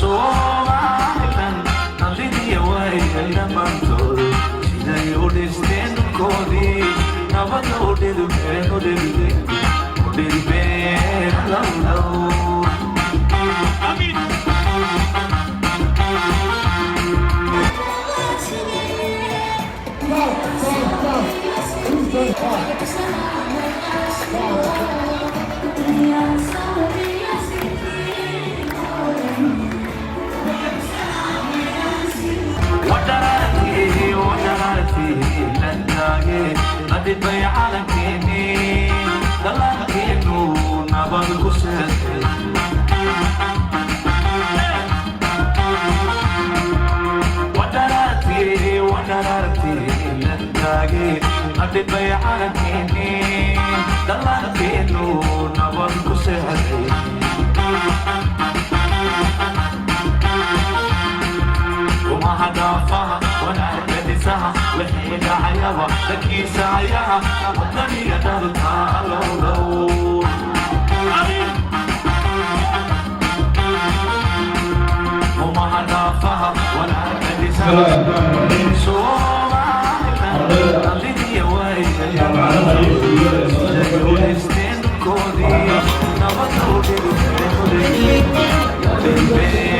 Somaliland nalidii way dhammaantood siday u dhisteen dhulkoodii nabad u dhilbeen lowlow قد بيعنا كيني دلال كينو نبض كسر ودراتي لنتاجي قد بيعنا كيني دلال كينو نبض كسر وما هدافها ولا كدسها وحيد عيابها لكي سعيها وطني قدرتها لو وما هدافها ولا كدسها Somaliland nalidii way dhisteen dhulkoodii nabad u dhilbeen